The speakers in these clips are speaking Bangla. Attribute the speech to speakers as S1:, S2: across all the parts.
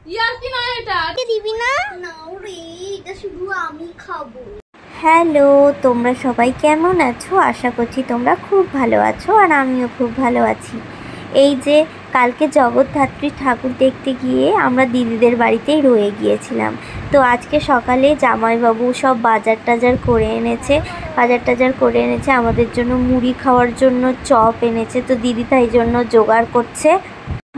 S1: ইয়ার কি না এটা
S2: দিবি না? নাও রে, এটা শুধু আমি খাবো। হ্যালো, তোমরা সবাই কেমন আছো? আশা করছি তোমরা খুব ভালো আছো আর আমিও খুব ভালো আছি। এই যে কালকে জগদ্ধাত্রী ঠাকুর দেখতে গিয়ে আমরা দিদিদের বাড়িতেই রয়ে গিয়েছিলাম। তো আজকে সকালে জামাইবাবু সব বাজার টাজার করে এনেছে আমাদের জন্য, মুড়ি খাওয়ার জন্য চপ এনেছে। তো দিদি তাই জন্য জোগাড় করছে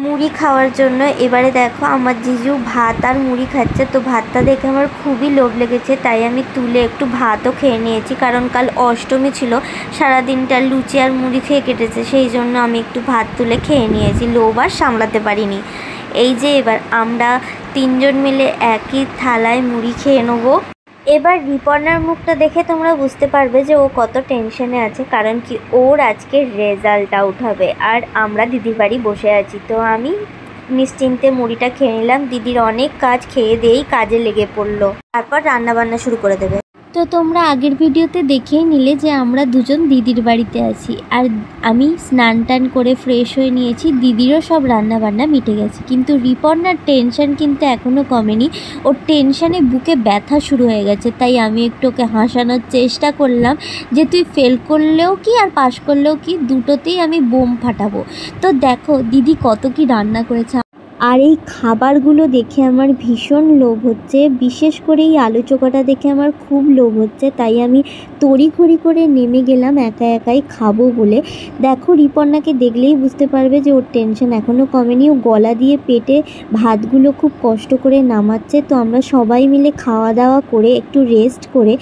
S2: মুড়ি খাওয়ার জন্য। এবারে দেখো আমার জিজু ভাত আর মুড়ি খাচ্ছে। তো ভাতটা দেখে আমার খুবই লোভ লেগেছে, তাই আমি তুলে একটু ভাতও খেয়ে নিয়েছি, কারণ কাল অষ্টমী ছিল, সারাদিনটা লুচি আর মুড়ি খেয়ে কেটেছে, সেই জন্য আমি একটু ভাত তুলে খেয়ে নিয়েছি, লোভ আর সামলাতে পারিনি। এই যে এবার আমরা তিনজন মিলে একই থালায় মুড়ি খেয়ে নেবো। এবার রিপর্নার মুখটা দেখে তোমরা বুঝতে পারবে যে ও কত টেনশনে আছে, কারণ কি ওর আজকে রেজাল্ট আউট হবে আর আমরা দিদির বাড়ি বসে আছি। তো আমি নিশ্চিন্তে মুড়িটা খেয়ে নিলাম। দিদির অনেক কাজ খেয়ে দিয়েই কাজে লেগে পড়লো, তারপর রান্না বান্না শুরু করে দেবে। তো তোমরা আগের ভিডিওতে দেখেই নিলে যে আমরা দুজন দিদির বাড়িতে আছি, আর আমি স্নান টান করে ফ্রেশ হয়ে নিয়েছি। দিদিরও সব রান্না বান্না মিটে গেছে, কিন্তু রিপর্নার টেনশন কিন্তু এখনও কমেনি। ওর টেনশানে বুকে ব্যথা শুরু হয়ে গেছে। তাই আমি একটু ওকে হাসানোর চেষ্টা করলাম যে তুই ফেল করলেও কি আর পাশ করলেও কি, দুটোতেই আমি বোম ফাটাবো। তো দেখো দিদি কত কি রান্না করেছে, আর এই খাবারগুলো দেখে আমার ভীষণ লোভ হচ্ছে। বিশেষ করে এই আলু চোখাটা দেখে আমার খুব লোভ হচ্ছে, তাই আমি তড়িঘড়ি করে নেমে গেলাম একা একাই খাবো বলে। দেখো রিপর্নাকে দেখলেই বুঝতে পারবে যে ওর টেনশন এখনও কমেনি। ও গলা দিয়ে পেটে ভাতগুলো খুব কষ্ট করে নামাচ্ছে। তো আমরা সবাই মিলে খাওয়া দাওয়া করে একটু রেস্ট করে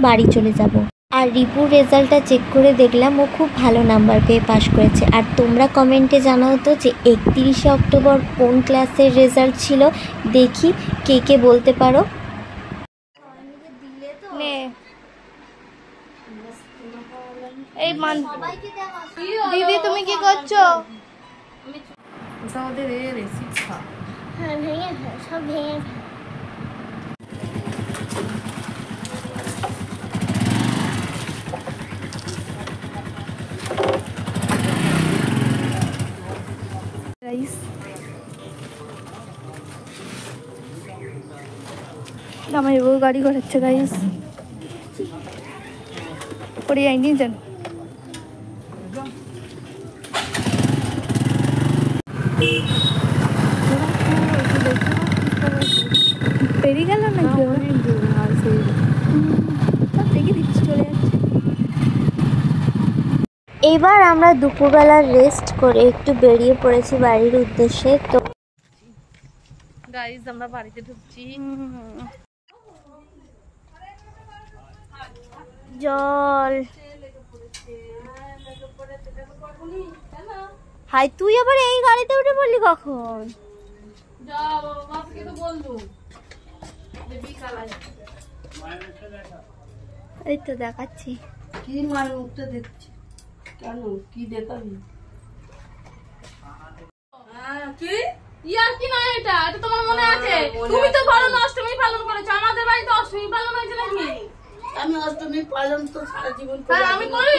S2: বাড়ি চলে যাব। আর রিপুর রেজাল্টটা চেক করে দেখলাম ও খুব ভালো নাম্বার পেয়ে পাশ করেছে। আর তোমরা কমেন্টে জানাও তো যে 31শে অক্টোবর কোন ক্লাসের রেজাল্ট ছিল, দেখি কে কে বলতে পারো।
S1: এই দিদি তুমি কি করছো?
S2: হ্যাঁ ভেঙে সব ভেঙে।
S1: আমার বউ গাড়ি ঘোরাচ্ছে গাইস, পড়ে যায়নি জান। পেরিয়ে গেল না দেখি দিচ্ছি চলে যাচ্ছে।
S2: এবার আমরা দুপুরবেলা রেস্ট করে একটু বেরিয়ে পড়েছি বাড়ির উদ্দেশ্যে। তো
S1: গাইস আমরা বাড়িতে ঢুকছি।
S2: জল হাই, তুই আবার এই গাড়িতে উঠে পড়লি কখন? এই তো দেখাচ্ছি।
S3: কি মায়ের মুখটা দেখছি কেন? কি দেখাবি?
S1: কি ইয়ার কি না এটা তোমার মনে আছে? তুমি তো পালন অষ্টমী পালন করেছো, আমাদের বাড়িতে অষ্টমী পালন হয়েছে নাকি?
S3: আমি অষ্টমী পালন তো সারা জীবন
S1: হ্যাঁ আমি করি।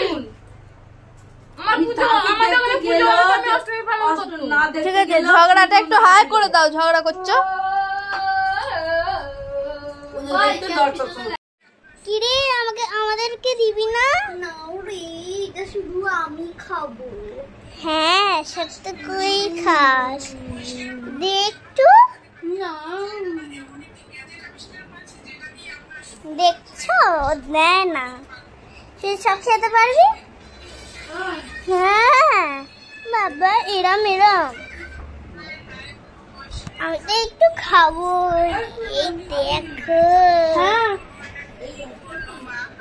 S1: ঠিক আছে, ঝগড়াটা একটু হাই করে দাও, ঝগড়া করছো।
S2: কিরে আমাদেরকে দিবি না? নাও রে, এটা শুধু আমি খাবো। হ্যাঁ সত্য কই খাস, দেখতো না দেখছো দেয় না, তুই সব খেতে পারবি? হ্যাঁ বাবা এরম আমি তো একটু খাবো, এই দেখো।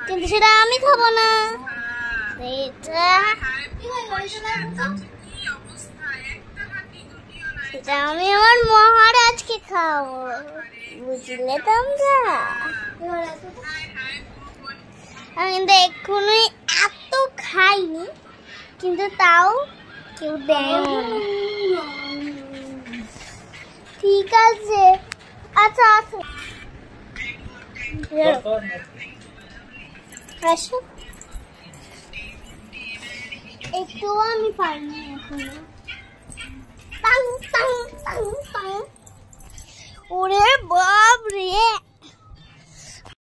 S2: কিন্তু সেটা আমি খাবো না, সেটা আমি আমার মহারাজকে খাবো, বুঝলে তোমরা? আমি কিন্তু এক্ষুনি এত খাইনি, কিন্তু তাও কেউ দেয়। ঠিক আছে, আচ্ছা আচ্ছা আসো। একটু আমি পারিনি এখনো। ওরে বাপ রে।